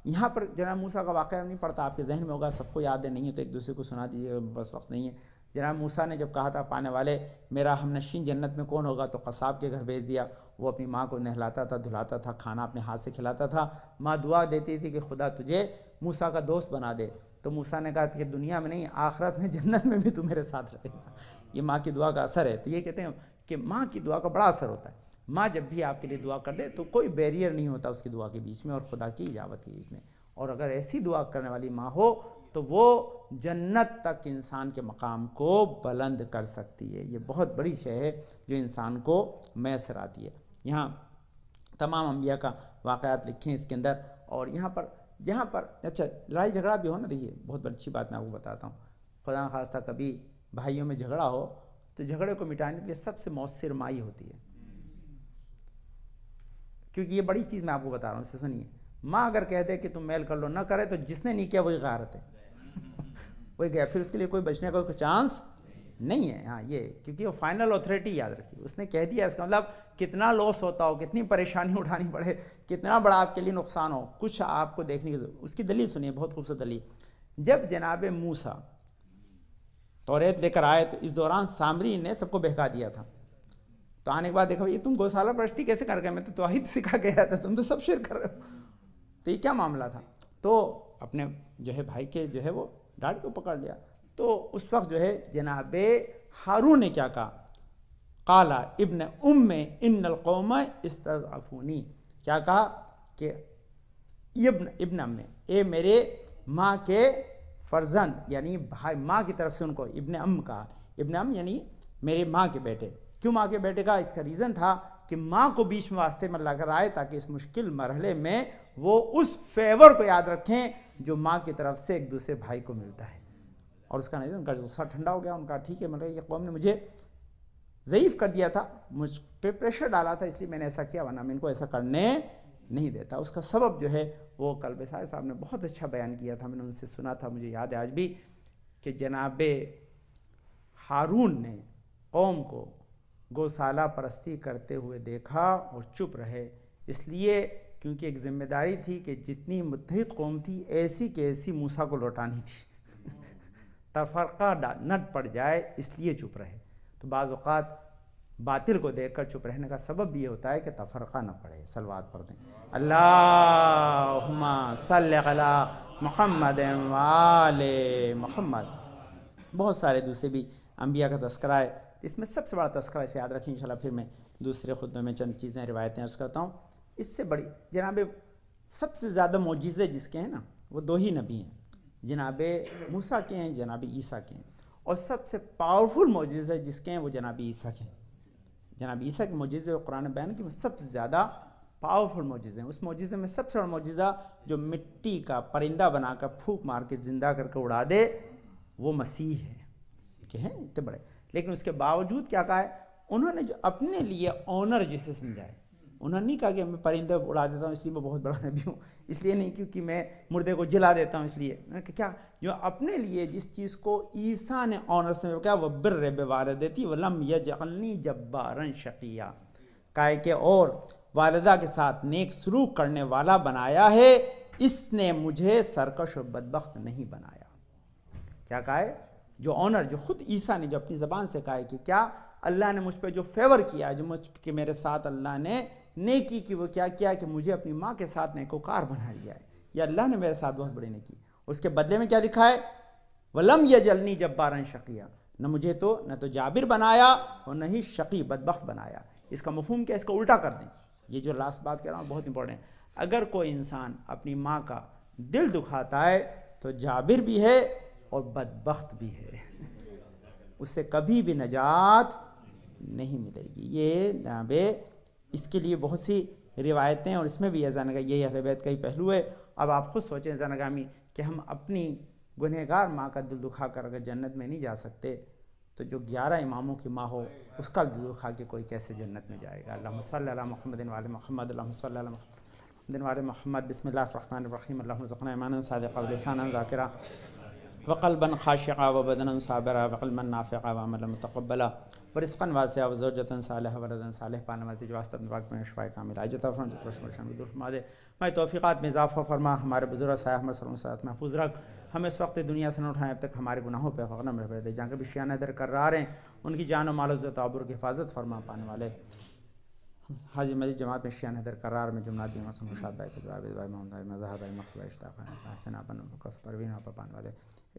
یہاں پر جناب موسیٰ کا واقعہ نہیں پڑتا، آپ کے ذہن میں ہوگا، سب کو یاد ہے، نہیں ہے تو ایک دوسرے کو سنا دیجیے، بس وقت نہیں ہے۔ جناب موسیٰ نے جب کہا تھا پانے والے میرا ہمنشین جنت میں کون ہوگا، تو قصاب کے گھر بھیج دیا، وہ اپنی ماں کو نہلاتا تھا، دھلاتا تھا، کھانا اپنے ہاتھ سے کھلاتا تھا، ماں دعا دیتی تھی کہ خدا تجھے موسیٰ کا دوست بنا دے۔ تو موسیٰ نے کہا کہ دنیا میں نہیں، آخرت میں جنت میں بھی تو میرے ساتھ رہے گا۔ یہ ماں کی دعا کا اثر ہے۔ تو یہ کہتے ہیں کہ ماں کی دعا کا بڑا اثر ہوتا ہے۔ ماں جب بھی آپ کے لیے دعا کر دے تو کوئی بیریئر نہیں ہوتا اس کی دعا کے بیچ میں اور خدا کی اجابت کے بیچ میں. اور اگر ایسی دعا کرنے والی ماں ہو تو وہ جنت تک انسان کے مقام کو بلند کر سکتی ہے. یہ بہت بڑی شے ہے جو انسان کو میسر آتی ہے. یہاں تمام انبیاء کا واقعات لکھے ہیں اس کے اندر. اور یہاں پر جہاں پر اچھا لڑائی جھگڑا بھی ہو نا, دیکھیے بہت بڑی اچھی بات میں آپ کو بتاتا ہوں. خدا نخواستہ کبھی بھائیوں میں جھگڑا ہو تو جھگڑے کو مٹانے کے لیے سب سے مؤثر ماں ہی ہوتی ہے. کیونکہ یہ بڑی چیز میں آپ کو بتا رہا ہوں, اسے سنیے. ماں اگر کہتے کہ تم میل کر لو, نہ کرے تو جس نے نہیں کیا وہی غارت ہے, وہی گیا, پھر اس کے لیے کوئی بچنے کا کوئی چانس نہیں ہے. ہاں یہ کیونکہ وہ فائنل اتھارٹی یاد رکھیے, اس نے کہہ دیا, اس کا مطلب کتنا لاس ہوتا ہو, کتنی پریشانی اٹھانی پڑے, کتنا بڑا آپ کے لیے نقصان ہو, کچھ آپ کو دیکھنے کی ضرورت. اس کی دلیل سنیے, بہت خوبصورت دلیل. جب جناب موسیٰ توریت لے کر آئے تو اس دوران سامری نے سب کو بہکا دیا تھا. تو آنے کے بعد دیکھو یہ تم گوشالہ پرستی کیسے کر گئے, میں تو توحید سکھا گیا تھا, تم تو سب شرک کر رہے ہو. تو یہ کیا معاملہ تھا؟ تو اپنے جو ہے بھائی کے جو ہے وہ ڈاڑھی کو پکڑ لیا. تو اس وقت جو ہے جناب ہارون نے کیا کہا, قال ابن ام ان القوم استضعفونی, کیا کہا کہ ابن ام, اے میرے ماں کے فرزند, یعنی بھائی ماں کی طرف سے ان کو ابن ام کہا. ابن ام یعنی میرے ماں کے بیٹے. کیوں ماں کے بیٹے کا؟ اس کا ریزن تھا کہ ماں کو بیچ میں واسطے میں لا کر آئے تاکہ اس مشکل مرحلے میں وہ اس فیور کو یاد رکھیں جو ماں کی طرف سے ایک دوسرے بھائی کو ملتا ہے. اور اس کا نہیں, ان کا غصہ ٹھنڈا ہو گیا. ان کا ٹھیک ہے, مطلب یہ قوم نے مجھے ضعیف کر دیا تھا, مجھ پہ پریشر ڈالا تھا, اس لیے میں نے ایسا کیا, ورنہ میں ان کو ایسا کرنے نہیں دیتا. اس کا سبب جو ہے وہ کل بسائے صاحب نے بہت اچھا بیان کیا تھا, میں نے ان سے سنا تھا, مجھے یاد ہے آج بھی, کہ جناب ہارون نے قوم کو گوسالہ پرستی کرتے ہوئے دیکھا اور چپ رہے. اس لیے کیونکہ ایک ذمہ داری تھی کہ جتنی متحد قوم تھی ایسی کہ ایسی موسیٰ کو لوٹانی تھی, تفرقہ نہ پڑ جائے, اس لیے چپ رہے. تو بعض اوقات باطل کو دیکھ کر چپ رہنے کا سبب بھی یہ ہوتا ہے کہ تفرقہ نہ پڑے. صلوات پڑھ دیں, اللہم صلی علی محمد وآل محمد. بہت سارے دوسرے بھی انبیاء کا تذکرہ ہے, اس میں سب سے بڑا تذکرہ اسے یاد رکھیں انشاءاللہ. پھر میں دوسرے خطبے میں چند چیزیں روایتیں عرض کرتا ہوں. اس سے بڑی جناب سب سے زیادہ معجزے جس کے ہیں نا وہ دو ہی نبی ہیں, جناب موسیٰ کے ہیں, جناب عیسیٰ کے ہیں. اور سب سے پاورفل معجزے جس کے ہیں وہ جناب عیسیٰ کے ہیں. جناب عیسیٰ کے معجزے اور قرآن بیان کی وہ سب سے زیادہ پاورفل معجزے ہیں. اس معجزے میں سب سے بڑا معجزہ جو مٹی کا پرندہ بنا کر پھونک مار کے زندہ کر کے اڑا دے وہ مسیح ہے. کہ ہیں اتنے بڑے, لیکن اس کے باوجود کیا کہا ہے انہوں نے, جو اپنے لیے آنر جسے سمجھائے, انہوں نے نہیں کہا کہ میں پرندے اڑا دیتا ہوں اس لیے میں بہت بڑا نبی ہوں, اس لیے نہیں کیونکہ میں مردے کو جلا دیتا ہوں اس لیے. کیا جو اپنے لیے جس چیز کو عیسیٰ نے آنر سے کیا, وہ بر بوالدتی ولم یجعلنی جبارا شقیا, کہا کہ اور والدہ کے ساتھ نیک سلوک کرنے والا بنایا ہے, اس نے مجھے سرکش و بدبخت نہیں بنایا. کیا کہا ہے, جو آنر, جو خود عیسیٰ نے جو اپنی زبان سے کہا ہے کہ کیا اللہ نے مجھ پہ جو فیور کیا ہے, جو مجھ کہ میرے ساتھ اللہ نے نیکی کی, وہ کیا کیا کہ مجھے اپنی ماں کے ساتھ نیکوکار بنا لیا ہے, یا اللہ نے میرے ساتھ بہت بڑی نیکی. اس کے بدلے میں کیا لکھا ہے, وَلَمْ يَجْعَلْنِي جَبَّارًا شَقِيًّا, نہ مجھے تو نہ تو جابر بنایا اور نہ ہی شقی بدبخت بنایا. اس کا مفہوم کیا, اس کا الٹا کر دیں. یہ جو لاسٹ بات کہہ رہا ہوں بہت امپورٹنٹ ہے. اگر کوئی انسان اپنی ماں کا دل دکھاتا ہے تو جابر بھی ہے اور بدبخت بھی ہے, اسے کبھی بھی نجات نہیں ملے گی. یہ جناب اس کے لیے بہت سی روایتیں, اور اس میں بھی یہ یہی اہل بیت کا ہی پہلو ہے. اب آپ خود سوچیں زنگامی کہ ہم اپنی گنہگار ماں کا دل دکھا کر اگر جنت میں نہیں جا سکتے تو جو 11 اماموں کی ماں ہو اس کا دل دکھا کے کوئی کیسے جنت میں جائے گا. اللہم صلی علی محمد وعلی محمد, اللہم صلی علی محمد وعلی محمد. بسم اللہ الرحمن الرحیم. اللہم ارزقنا ایمانا صادقا ولسانا ذاکرا وقلبا خاشعا وبدنا صابرا وعلما نافعا وعملا متقبلا ورزقا واسعا وزوجة صالحا ولدا صالح پانے والے جو واسطہ اپنے پاک میں شفاء کامل عاجل عطا فرما, پرشان کو دور فرما دے. ہمارے توفیقات میں اضافہ فرما, ہمارے بزرگ سایہ ہمارے سروں ساتھ محفوظ رکھ, ہمیں اس وقت دنیا سے نہ اٹھائیں اب تک ہمارے گناہوں پہ فقر نہ رہ دے. جہاں کے بھی شیعہ ادھر کر رہا ہیں ان کی جان و مال و تعبر کی حفاظت فرما. پانے والے حاجی مجید جماعت میں شیعہ حیدر قرار میں جمنات دیما سے مرشاد بھائی فضل عابد بھائی محمد بھائی مظہر بھائی مقصود بھائی اشتاق بھائی حسن آپ پروین آپ پانے والے,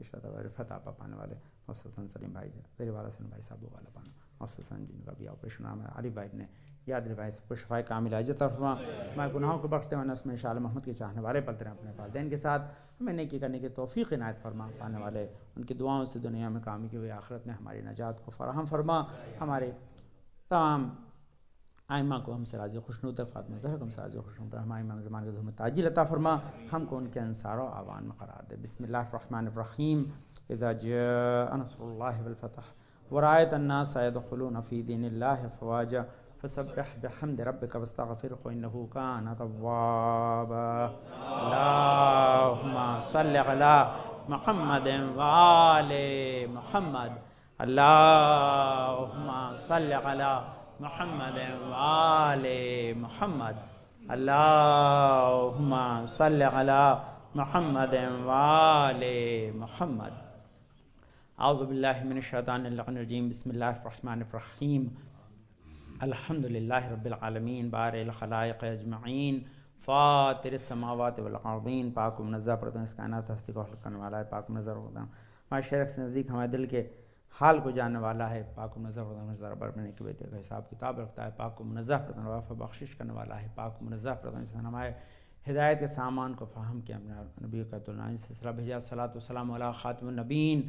عشرت بھائی رفت آپ پانے والے, خصوصاً سلیم بھائی زیر والا سن بھائی صاحب والا پانا, خصوصاً جن کا بھی آپریشن عارف بھائی نے یاد روایت سب کو شفائے کامل عاجل عطا فرما، ہمارے گناہوں کو بخش دے، ورنہ اس میں انشاءاللہ محمد کے چاہنے والے پلتے رہیں، اپنے والدین کے ساتھ ہمیں نیکی کرنے کی توفیق عنایت فرما، پانے والے ان کی دعاؤں سے دنیا میں کامیابی ہوئی، آخرت میں ہماری نجات کو فراہم فرما، ہمارے تمام ائمہ کو ہم سے راضی خوشنود رکھ، فاطمہ زہرا کو ہم سے راضی خوشنود رکھ، ہمارے امام زمان کے ظہور میں تاجیل عطا فرما، ہم کو ان کے انصار و اعوان میں قرار دے۔ بسم اللہ الرحمن الرحیم، اذا جاء نصر اللہ والفتح ورأيت الناس يدخلون في دين الله افواجا فسبح بحمد ربك واستغفره انه كان توابا۔ اللهم صل على محمد وآل محمد، اللهم صل على محمد وآل محمد، اللهم صل على محمد وآل محمد۔ اعوذ باللہ من الشیطان الرجیم، بسم اللہ الرحمن الرحیم، الحمد للہ رب العالمین، بارئ الخلائق اجمعین، فاطر السماوات والارضین، پاک و منزہ پردہ اس کائنات ہستی کو خلق کرنے والا ہے، پاک و منزہ پردہ ہمارے شیخ سے نزدیک ہمارے دل کے حال کو جاننے والا ہے، پاک و منزہ پردہ ہمارے ذرا بربنے کے بیٹے کا حساب کتاب رکھتا ہے، پاک و منزہ پردہ وافع بخشش کرنے والا ہے، پاک و منزہ پردہ انسان ہمارے ہدایت کے سامان کو فہم کیا، نبی کا دلائن سلسلہ بھیجا، صلاۃ والسلام علی خاتم النبیین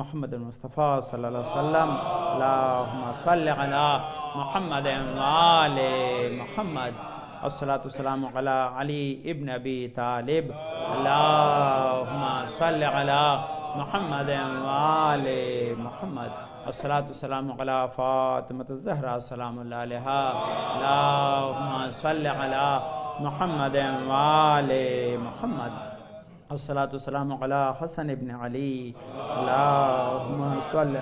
محمد المصطفیٰ صلی اللہ علیہ وسلم، اللہم صل علی محمد وآل محمد، الصلاۃ والسلام علی علی ابن ابی طالب، اللہم صل علی محمد وآل محمد، الصلاۃ والسلام علی فاطمۃ الزہرا سلام اللہ علیہا، اللہم صل علی محمد وآل محمد، الصلاۃ والسلام علی حسن ابن علی، اللہم صل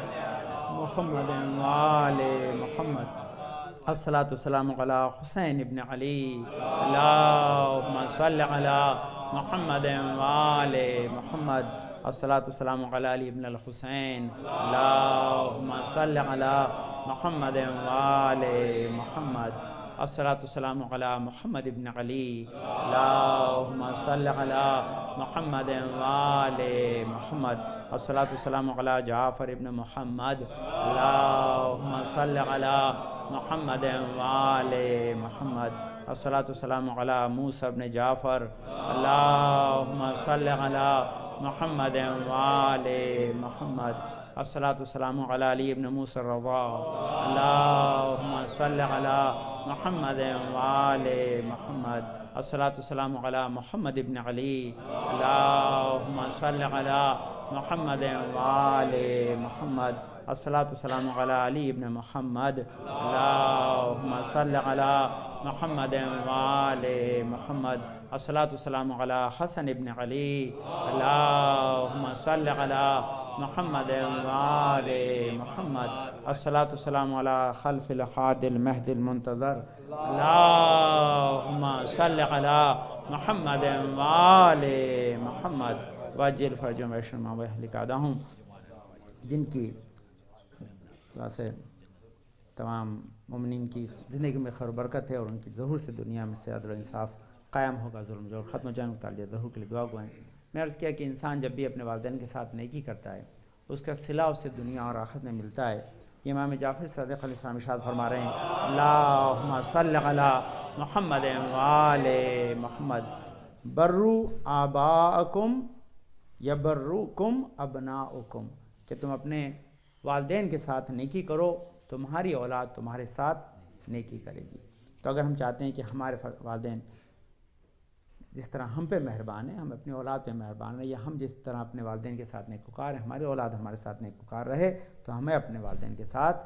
محمد وآل محمد، الصلاۃ والسلام علی حسین ابن علی، اللہم صل علی محمد وآل محمد، الصلاۃ والسلام علی علی ابن الحسین، اللہم صل علی محمد وآل محمد، الصلاۃ والسلام علی محمد ابن علی، اللہم صل علی محمد وآل محمد، الصلاۃ والسلام علی جعفر ابن محمد، اللہم صل علی محمد وآل محمد، الصلاۃ والسلام علی موسیٰ ابن جعفر، اللہم صل علی محمد وآل محمد، الصلاۃ والسلام علی علی ابن موسیٰ الرضا، اللہم صل علی محمد وآل محمد، الصلاۃ والسلام علی محمد ابن علی، اللہم صل علی محمد وآل محمد، الصلاۃ والسلام علی علی ابن محمد، اللہم صل علی محمد وآل محمد، الصلاۃ والسلام علی حسن ابن علی، اللہم صل علی محمد وآل محمد، الصلاۃ والسلام علی خلف الحاد المہد المنتظر، اللہم صل علی محمد وآل محمد، واجل فرجهم ویشن ما ویہلک اعداہم، جن کی دعا سے تمام مومنین کی زندگی میں خیر و برکت ہے اور ان کی ظہور سے دنیا میں سے عدل و انصاف قائم ہوگا، ظلم جور ختم ہو جائیں، متعلق ظہور کے لیے دعا گوئیں۔ میں عرض کیا کہ انسان جب بھی اپنے والدین کے ساتھ نیکی کرتا ہے اس کا صلہ اسے دنیا اور آخرت میں ملتا ہے۔ یہ امام جعفر صادق علیہ السلام ارشاد فرما رہے ہیں، اللہم صل علی محمد وآل محمد، برو آباءکم یبروکم ابناؤکم، کہ تم اپنے والدین کے ساتھ نیکی کرو، تمہاری اولاد تمہارے ساتھ نیکی کرے گی۔ تو اگر ہم چاہتے ہیں کہ ہمارے والدین جس طرح ہم پہ مہربان ہیں ہم اپنی اولاد پہ مہربان رہیں، یا ہم جس طرح اپنے والدین کے ساتھ نیکوکار ہیں ہماری اولاد ہمارے ساتھ نیکوکار رہے، تو ہمیں اپنے والدین کے ساتھ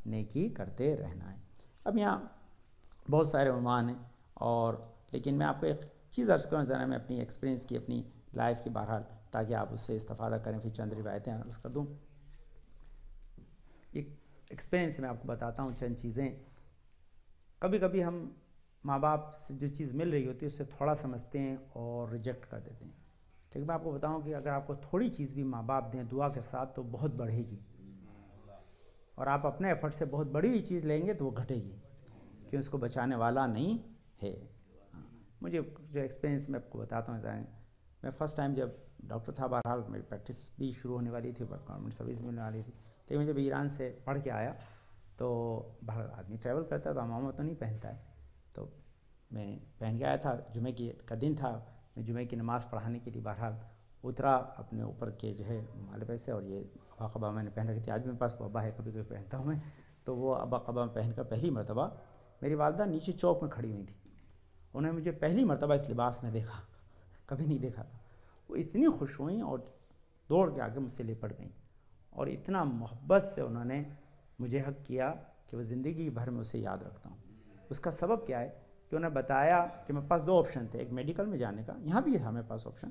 نیکی کرتے رہنا ہے۔ اب یہاں بہت سارے عنوان ہیں، اور لیکن میں آپ کو ایک چیز عرض کروں، ذرا میں اپنی ایکسپیرینس کی، اپنی لائف کی بہرحال، تاکہ آپ اس سے استفادہ کریں، پھر چند روایتیں عرض کر دوں۔ ایک ایکسپیرینس میں آپ کو بتاتا ہوں چند چیزیں۔ کبھی کبھی ہم ماں باپ سے جو چیز مل رہی ہوتی ہے اسے تھوڑا سمجھتے ہیں اور ریجیکٹ کر دیتے ہیں۔ ٹھیک ہے، میں آپ کو بتاؤں کہ اگر آپ کو تھوڑی چیز بھی ماں باپ دیں دعا کے ساتھ تو بہت بڑھے گی، اور آپ اپنے ایفرٹ سے بہت بڑی ہوئی چیز لیں گے تو وہ گھٹے گی، کیوں اس کو بچانے والا نہیں ہے۔ مجھے جو ایکسپیرینس میں آپ کو بتاتا ہوں، میں فرسٹ ٹائم جب ڈاکٹر تھا، بہرحال میری پریکٹس بھی شروع ہونے والی تھی، گورنمنٹ سروس بھی ملنے والی تھی، لیکن میں جب ایران سے پڑھ کے آیا تو باہر آدمی ٹریول کرتا ہے تو عمامہ تو نہیں پہنتا ہے، تو میں پہن کے آیا تھا، جمعے کا دن تھا، میں جمعے کی نماز پڑھانے کے لیے بہرحال اترا ماپنے اوپر کے جو ہے مالبے سے، اور یہ ابا قبا میں نے پہن رکھی تھی، آج میرے پاس وہ ابا ہے، کبھی کبھی پہنتا ہوں میں، تو وہ ابا قبا پہن کر پہلی مرتبہ میری والدہ نیچے چوک میں کھڑی ہوئی تھی، انہوں نے مجھے پہلی مرتبہ اس لباس میں دیکھا، کبھی نہیں دیکھا تھا، وہ اتنی خوش ہوئیں اور دوڑ کے آگے مجھ سے لپٹ گئیں، اور اتنا محبت سے انہوں نے مجھے حق کیا کہ وہ زندگی بھر میں اسے یاد رکھتا ہوں۔ اس کا سبب کیا ہے کہ انہوں نے بتایا کہ میرے پاس 2 آپشن تھے، ایک میڈیکل میں جانے کا، یہاں بھی تھا میرے پاس آپشن،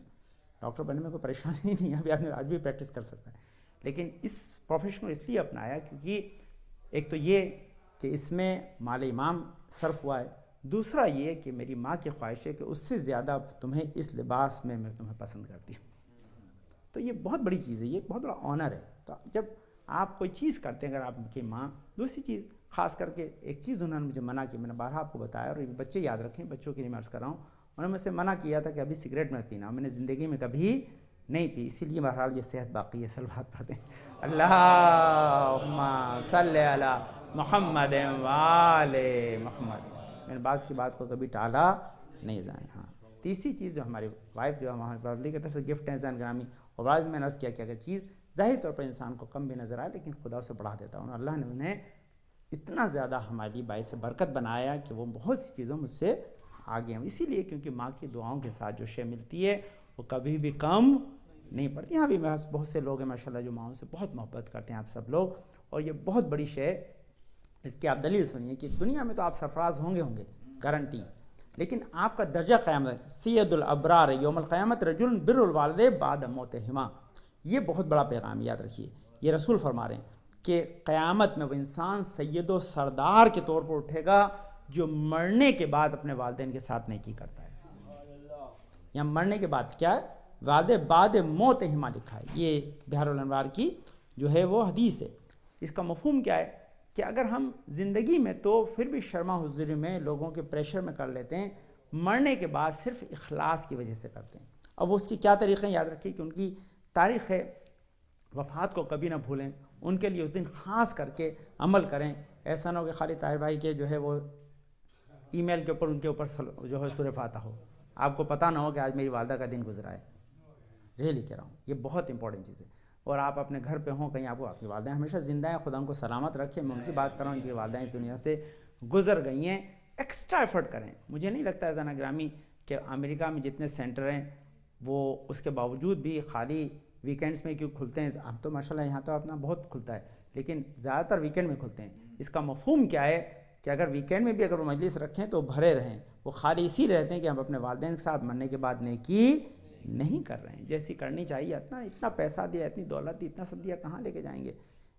ڈاکٹر بننے میں کوئی پریشانی نہیں تھی، یہاں بھی آج بھی پریکٹس کر سکتا ہے، لیکن اس پروفیشن کو اس لیے اپنایا کیونکہ ایک تو یہ کہ اس میں مال امام صرف ہوا ہے، دوسرا یہ کہ میری ماں کی خواہش ہے کہ اس سے زیادہ تمہیں اس لباس میں تمہیں پسند کرتی ہوں، تو یہ بہت بڑی چیز ہے، یہ ایک بہت بڑا آنر ہے۔ تو جب آپ کوئی چیز کرتے ہیں، اگر آپ کی ماں، دوسری چیز خاص کر کے ایک چیز انہوں نے مجھے منع کی، میں نے بارہا آپ کو بتایا، اور یہ بچے یاد رکھیں، بچوں کے لیے میں عرض کر رہا ہوں، انہوں نے مجھ سے منع کیا تھا کہ ابھی سگریٹ میں پینا، میں نے زندگی میں کبھی نہیں پی، اسی لیے بہرحال یہ صحت باقی ہے، صلوات پڑھتے ہیں، اللہم صلی علی محمد وآل محمد، میں نے بات کی بات کو کبھی ٹالا نہیں جائیں۔ ہاں، تیسری چیز جو ہماری وائف جو ہے ہمارے والدی کی طرف سے گفٹ ہے زین گرامی، اور واضح میں نے عرض کیا کہ اگر چیز ظاہر طور پر انسان کو کم بھی نظر آئے لیکن خدا اسے بڑھا دیتا ہے، اور اللہ نے انہیں اتنا زیادہ ہماری باعث برکت بنایا کہ وہ بہت سی چیزوں مجھ سے آگے ہیں، اسی لیے کیونکہ ماں کی دعاؤں کے ساتھ جو شے ملتی ہے وہ کبھی بھی کم نہیں پڑتی۔ یہاں بھی بہت سے لوگ ہیں ماشاءاللہ جو ماؤں سے بہت محبت کرتے ہیں، آپ سب لوگ، اور یہ بہت بڑی شے، اس کی آپ دلیل سنیے کہ دنیا میں تو آپ سرفراز ہوں گے گارنٹی، لیکن آپ کا درجہ قیامت سید الابرار یوم القیامت رجل بر الوالدین بعد موتہما، یہ بہت بڑا پیغام، یاد رکھیے، یہ رسول فرما رہے ہیں کہ قیامت میں وہ انسان سید و سردار کے طور پر اٹھے گا جو مرنے کے بعد اپنے والدین کے ساتھ نیکی کرتا ہے۔ یہاں مرنے کے بعد کیا ہے؟ والد بعد موتہما لکھا ہے، یہ بحر الانوار کی جو ہے وہ حدیث ہے۔ اس کا مفہوم کیا ہے کہ اگر ہم زندگی میں تو پھر بھی شرما حضوری میں لوگوں کے پریشر میں کر لیتے ہیں، مرنے کے بعد صرف اخلاص کی وجہ سے کرتے ہیں۔ اب وہ اس کی کیا طریقے ہیں، یاد رکھیے کہ ان کی تاریخ وفات کو کبھی نہ بھولیں، ان کے لیے اس دن خاص کر کے عمل کریں، ایسا نہ ہو کہ خالی طاہر بھائی کے جو ہے وہ ای میل کے اوپر ان کے اوپر جو ہے سورہ فاتحہ ہو، آپ کو پتہ نہ ہو کہ آج میری والدہ کا دن گزرا ہے، ریئلی کہہ رہا ہوں، یہ بہت امپورٹنٹ چیز ہے۔ اور آپ اپنے گھر پہ ہوں کہیں، آپ کو آپ کی والدہ ہمیشہ زندہ ہیں، خدا ان کو سلامت رکھے، میں ان کی بات کر رہا ہوں، ان کی والدہ اس دنیا سے گزر گئی ہیں، ایکسٹرا ایفرٹ کریں۔ مجھے نہیں لگتا ہے زنا گرامی کہ امریکہ میں جتنے سینٹر ہیں وہ اس کے باوجود بھی خالی ویکینڈز میں کیوں کھلتے ہیں، ہم تو ماشاءاللہ یہاں تو اپنا بہت کھلتا ہے، لیکن زیادہ تر ویکینڈ میں کھلتے ہیں۔ اس کا مفہوم کیا ہے کہ اگر ویکینڈ میں بھی اگر وہ مجلس رکھیں تو بھرے رہیں، وہ خالی اسی رہتے ہیں کہ ہم اپنے والدین کے ساتھ مرنے کے بعد نیکی نہیں کر رہے ہیں جیسی کرنی چاہیے۔ اتنا پیسہ دیا، اتنی دولت دی، اتنا سب دیا، کہاں لے کے جائیں گے؟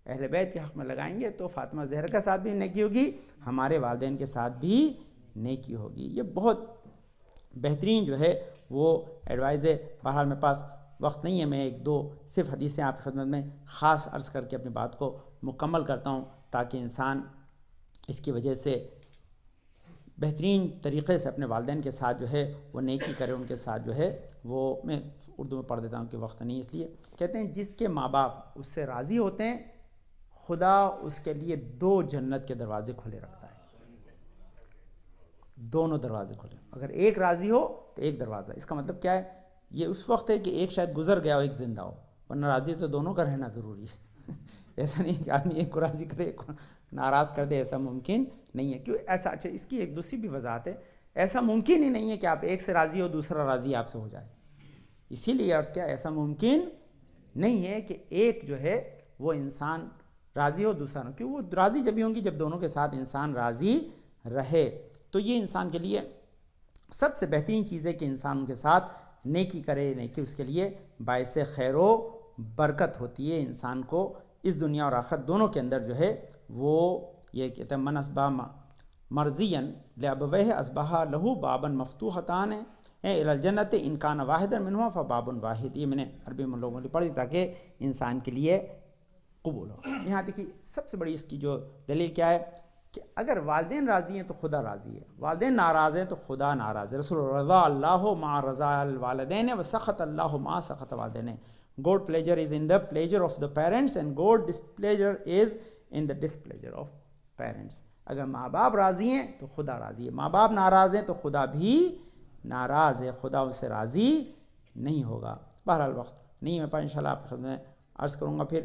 اہل بیت کے حق میں لگائیں گے تو فاطمہ زہرا کے ساتھ بھی نیکی ہوگی، ہمارے والدین کے ساتھ بھی نیکی ہوگی۔ یہ بہت بہترین جو ہے وہ ایڈوائز ہے۔ بہرحال میرے پاس وقت نہیں ہے، میں 1-2 صرف حدیثیں آپ کی خدمت میں خاص عرض کر کے اپنی بات کو مکمل کرتا ہوں تاکہ انسان اس کی وجہ سے بہترین طریقے سے اپنے والدین کے ساتھ جو ہے وہ نیکی کرے، ان کے ساتھ جو ہے وہ، میں اردو میں پڑھ دیتا ہوں کہ وقت نہیں، اس لیے کہتے ہیں جس کے ماں باپ اس سے راضی ہوتے ہیں خدا اس کے لیے 2 جنت کے دروازے کھلے رکھتا ہے، دونوں دروازے کھلے، اگر ایک راضی ہو تو ایک دروازہ۔ اس کا مطلب کیا ہے؟ یہ اس وقت ہے کہ ایک شاید گزر گیا ہو، ایک زندہ ہو، ورنہ راضی تو دونوں کا رہنا ضروری ہے۔ ایسا نہیں کہ آدمی ایک کو راضی کرے ایک کو ناراض کر دے، ایسا ممکن نہیں ہے۔ کیوں ایسا؟ اچھا، اس کی ایک دوسری بھی وضاحت ہے، ایسا ممکن ہی نہیں ہے کہ آپ ایک سے راضی ہو دوسرا راضی آپ سے ہو جائے، اسی لیے عرض کیا، ایسا ممکن نہیں ہے کہ ایک جو ہے وہ انسان راضی ہو دوسرا نہ، کیوں وہ راضی جب ہی ہوں گی جب دونوں کے ساتھ انسان راضی رہے۔ تو یہ انسان کے لیے سب سے بہترین چیز ہے کہ انسان ان کے ساتھ نیکی کرے، نیکی اس کے لیے باعث خیر و برکت ہوتی ہے، انسان کو اس دنیا اور آخرت دونوں کے اندر جو ہے وہ، یہ کہتے ہیں من اصبح مرضیا لابویہ اصبح لہو بابا مفتوحتان الی الجنت ان کان واحدا منہما فباب واحد۔ یہ میں نے عربی میں لوگوں نے پڑھی تاکہ انسان کے لیے قبول ہو۔ یہاں دیکھیے سب سے بڑی اس کی جو دلیل کیا ہے کہ اگر والدین راضی ہیں تو خدا راضی ہے، والدین ناراض ہیں تو خدا ناراض ہے۔ رسول رضا اللہ مع رضا الوالدین وسخط اللہ مع سخط والدین۔ God pleasure is in the pleasure of the parents and God displeasure is in the displeasure of parents. اگر ماں باپ راضی ہیں تو خدا راضی ہے, ماں باپ ناراض ہیں تو خدا بھی ناراض ہے, خدا اس سے راضی نہیں ہوگا. بہرحال وقت نہیں میں انشاءاللہ آپ کی خدمت میں عرض کروں گا. پھر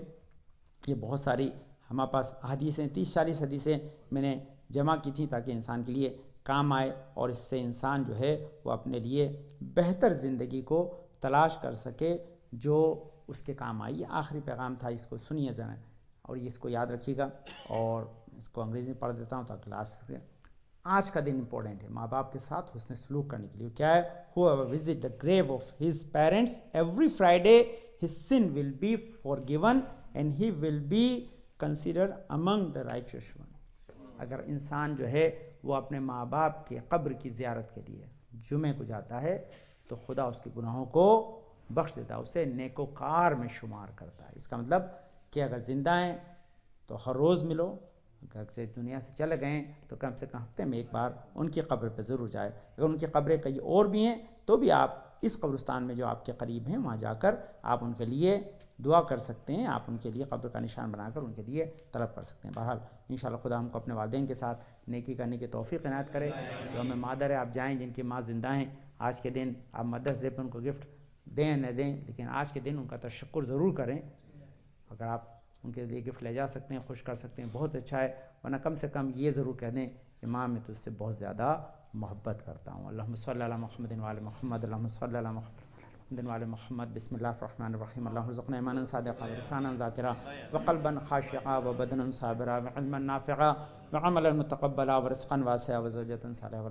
یہ بہت ساری ہمارے پاس حدیثیں 30-40 حدیثیں میں نے جمع کی تھیں تاکہ انسان کے لیے کام آئے, اور اس سے انسان جو ہے وہ اپنے لیے بہتر زندگی کو تلاش کر سکے جو اس کے کام آئی. یہ آخری پیغام تھا, اس کو سنیے ذرا اور اس کو یاد رکھیے گا, اور اس کو انگریزی میں پڑھ دیتا ہوں تاکہ کلاس. آج کا دن امپورٹنٹ ہے ماں باپ کے ساتھ حسن سلوک کرنے کے لیے. کیا ہے؟ whoever visit the grave of his parents every Friday his sin will be forgiven and he will be considered among the righteous one. اگر انسان جو ہے وہ اپنے ماں باپ کے قبر کی زیارت کے لیے جمعے کو جاتا ہے تو خدا اس کے گناہوں کو بخش دیتا ہے, اسے نیکوکار میں شمار کرتا ہے. اس کا مطلب کہ اگر زندہ ہیں تو ہر روز ملو, اگر سے دنیا سے چلے گئے تو کم سے کم ہفتے میں ایک بار ان کی قبر پہ ضرور جائے. اگر ان کی قبریں کئی اور بھی ہیں تو بھی آپ اس قبرستان میں جو آپ کے قریب ہیں وہاں جا کر آپ ان کے لیے دعا کر سکتے ہیں, آپ ان کے لیے قبر کا نشان بنا کر ان کے لیے طلب کر سکتے ہیں. بہرحال انشاءاللہ خدا ہم کو اپنے والدین کے ساتھ نیکی کرنے کی توفیق عنایت کرے. جو ہمیں مادر ہے آپ جائیں, جن کی ماں زندہ ہیں, آج کے دن آپ مدرس ڈے پہ ان کو گفٹ دیں نہ دیں, لیکن آج کے دن ان کا تشکر ضرور کریں. اگر آپ ان کے لیے گفٹ لے جا سکتے ہیں, خوش کر سکتے ہیں, بہت اچھا ہے. ورنہ کم سے کم یہ ضرور کہہ دیں کہ ماں میں تو اس سے بہت زیادہ محبت کرتا ہوں. اللہم صلی علی محمد و علی محمد, اللہم صلی علی محمد و علی محمد. بسم اللہ الرحمن الرحیم. اللہم ارزقنا ایمانا صادقا ولسانا ذاکرا وقلبا خاشعا وبدنا صابرا وعلما نافعا وعملا متقبلا ورزقا واسعا وزوجة صالحة.